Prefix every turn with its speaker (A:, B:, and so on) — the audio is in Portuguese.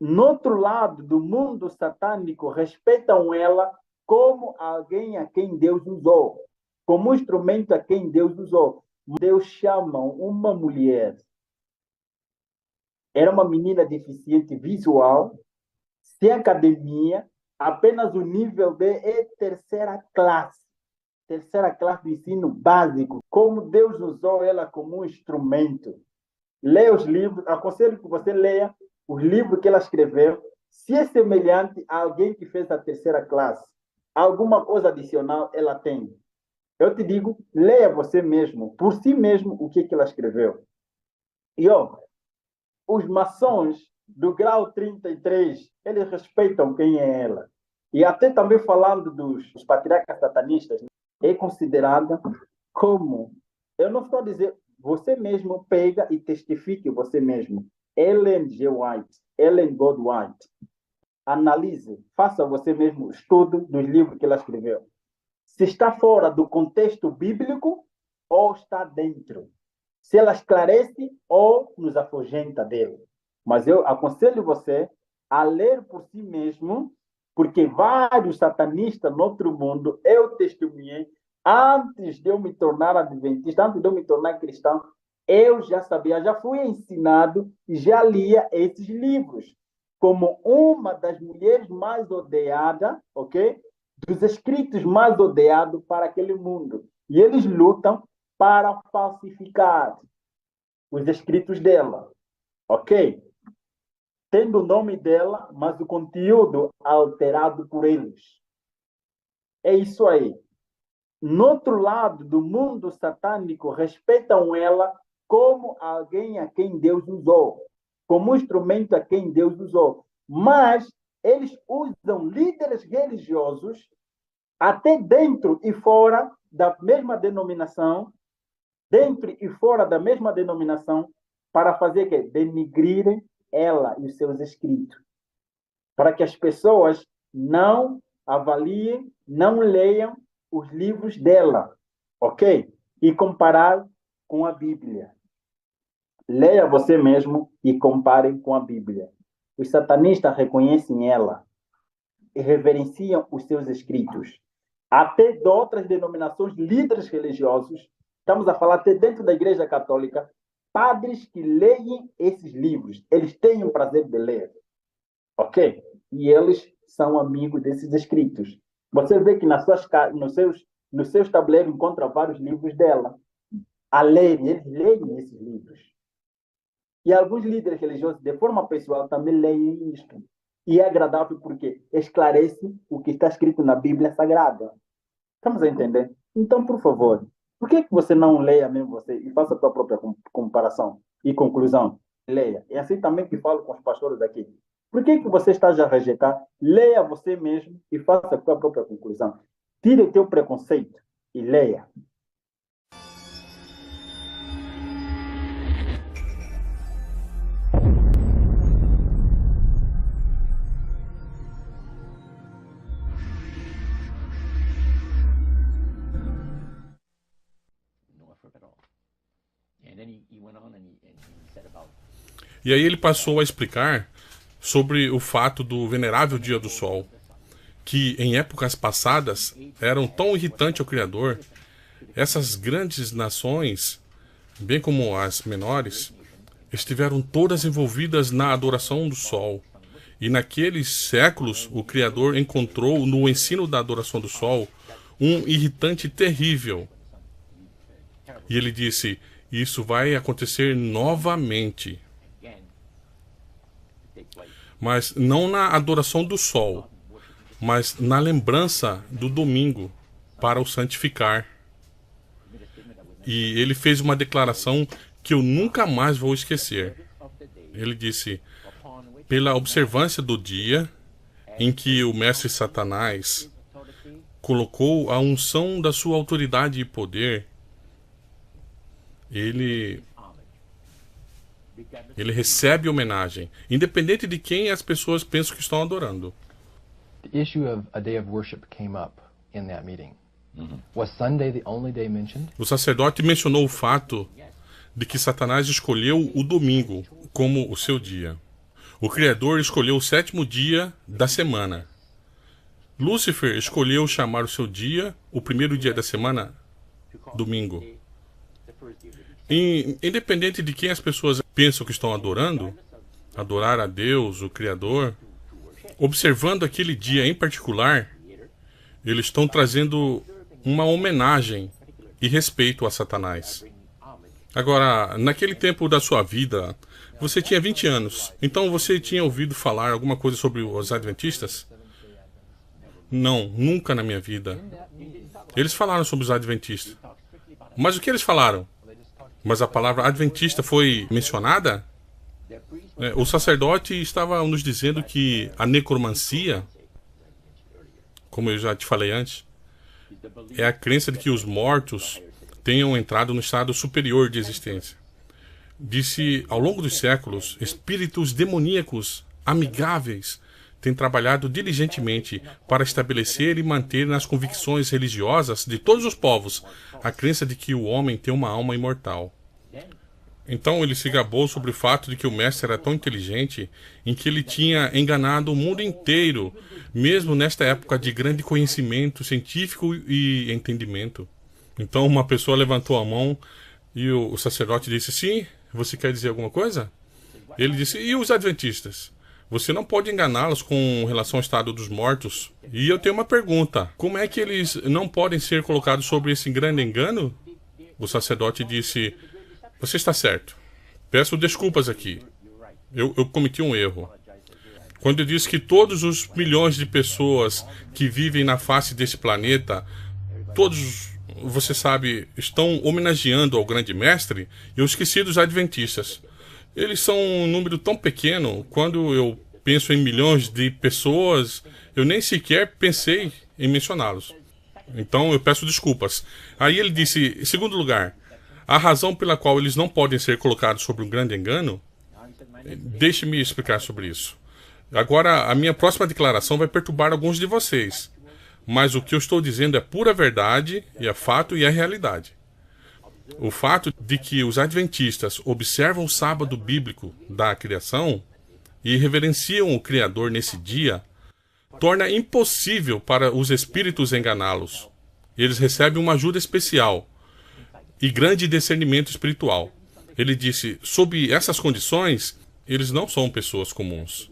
A: no outro lado do mundo satânico, respeitam ela como alguém a quem Deus usou, como um instrumento a quem Deus usou. Deus chama uma mulher, era uma menina deficiente visual, sem academia, apenas o nível de terceira classe do ensino básico, como Deus usou ela como um instrumento. Leia os livros, aconselho que você leia os livros que ela escreveu, se é semelhante a alguém que fez a terceira classe. Alguma coisa adicional ela tem. Eu te digo, leia você mesmo, por si mesmo, o que ela escreveu. E os maçons do grau 33, eles respeitam quem é ela. E até também falando dos patriarcas satanistas, é considerada como, eu não estou a dizer, você mesmo pega e testifique você mesmo. Ellen G. White, Ellen God White. Analise, faça você mesmo o estudo dos livros que ela escreveu. Se está fora do contexto bíblico ou está dentro. Se ela esclarece ou nos afugenta dele. Mas eu aconselho você a ler por si mesmo, porque vários satanistas no outro mundo, eu testemunhei, antes de eu me tornar adventista, antes de eu me tornar cristão, eu já sabia, já fui ensinado e já lia esses livros. Como uma das mulheres mais odiadas, ok? Dos escritos mais odiados para aquele mundo. E eles lutam para falsificar os escritos dela, ok? Tendo o nome dela, mas o conteúdo alterado por eles. É isso aí. No outro lado do mundo satânico, respeitam ela como alguém a quem Deus usou, como um instrumento a quem Deus usou. Mas eles usam líderes religiosos até dentro e fora da mesma denominação, para fazer quê? Denigrirem ela e os seus escritos. Para que as pessoas não avaliem, não leiam os livros dela, ok? E comparar com a Bíblia. Leia você mesmo e compare com a Bíblia. Os satanistas reconhecem ela e reverenciam os seus escritos. Até de outras denominações, líderes religiosos, estamos a falar até dentro da Igreja Católica, padres que leem esses livros, eles têm o prazer de ler, ok? E eles são amigos desses escritos. Você vê que nos seus tabuleiros encontra vários livros dela. A lerem, eles leem esses livros. E alguns líderes religiosos, de forma pessoal, também leem isto. E é agradável porque esclarece o que está escrito na Bíblia Sagrada. Estamos a entender? Então, por favor, por que você não leia mesmo você e faça a sua própria comparação e conclusão? Leia. É assim também que falo com os pastores aqui. Por que você está a rejeitar? Leia você mesmo e faça a sua própria conclusão. Tire o teu preconceito e leia.
B: E aí ele passou a explicar sobre o fato do venerável Dia do Sol, que em épocas passadas eram tão irritante ao Criador. Essas grandes nações, bem como as menores, estiveram todas envolvidas na adoração do Sol. E naqueles séculos, o Criador encontrou no ensino da adoração do Sol um irritante terrível. E ele disse: isso vai acontecer novamente. Mas não na adoração do Sol, mas na lembrança do domingo, para o santificar. E ele fez uma declaração que eu nunca mais vou esquecer. Ele disse: pela observância do dia em que o mestre Satanás colocou a unção da sua autoridade e poder, ele recebe homenagem, independente de quem as pessoas pensam que estão adorando.
C: The issue of a day of worship came up in that meeting. Was Sunday the only day mentioned?
B: O sacerdote mencionou o fato de que Satanás escolheu o domingo como o seu dia. O Criador escolheu o sétimo dia da semana. Lúcifer escolheu chamar o seu dia, o primeiro dia da semana, domingo. Independente de quem as pessoas pensam que estão adorando, adorar a Deus, o Criador, observando aquele dia em particular, eles estão trazendo uma homenagem e respeito a Satanás. Agora, naquele tempo da sua vida, você tinha 20 anos, então você tinha ouvido falar alguma coisa sobre os adventistas? Não, nunca na minha vida. Eles falaram sobre os adventistas. Mas o que eles falaram? Mas a palavra adventista foi mencionada? O sacerdote estava nos dizendo que a necromancia, como eu já te falei antes, é a crença de que os mortos tenham entrado no estado superior de existência. Disse, ao longo dos séculos, espíritos demoníacos, amigáveis, têm trabalhado diligentemente para estabelecer e manter nas convicções religiosas de todos os povos a crença de que o homem tem uma alma imortal. Então ele se gabou sobre o fato de que o mestre era tão inteligente em que ele tinha enganado o mundo inteiro, mesmo nesta época de grande conhecimento científico e entendimento. Então uma pessoa levantou a mão e o sacerdote disse, sim, você quer dizer alguma coisa? Ele disse, e os adventistas? Você não pode enganá-los com relação ao estado dos mortos. E eu tenho uma pergunta, como é que eles não podem ser colocados sobre esse grande engano? O sacerdote disse, você está certo. Peço desculpas aqui. Eu cometi um erro. Quando eu disse que todos os milhões de pessoas que vivem na face desse planeta, todos, você sabe, estão homenageando ao grande mestre, eu esqueci dos adventistas. Eles são um número tão pequeno, quando eu penso em milhões de pessoas, eu nem sequer pensei em mencioná-los. Então eu peço desculpas. Aí ele disse, em segundo lugar, a razão pela qual eles não podem ser colocados sobre um grande engano, deixe-me explicar sobre isso. Agora, a minha próxima declaração vai perturbar alguns de vocês, mas o que eu estou dizendo é pura verdade, e é fato e é realidade. O fato de que os adventistas observam o sábado bíblico da criação e reverenciam o Criador nesse dia, torna impossível para os espíritos enganá-los. Eles recebem uma ajuda especial e grande discernimento espiritual. Ele disse, sob essas condições, eles não são pessoas comuns.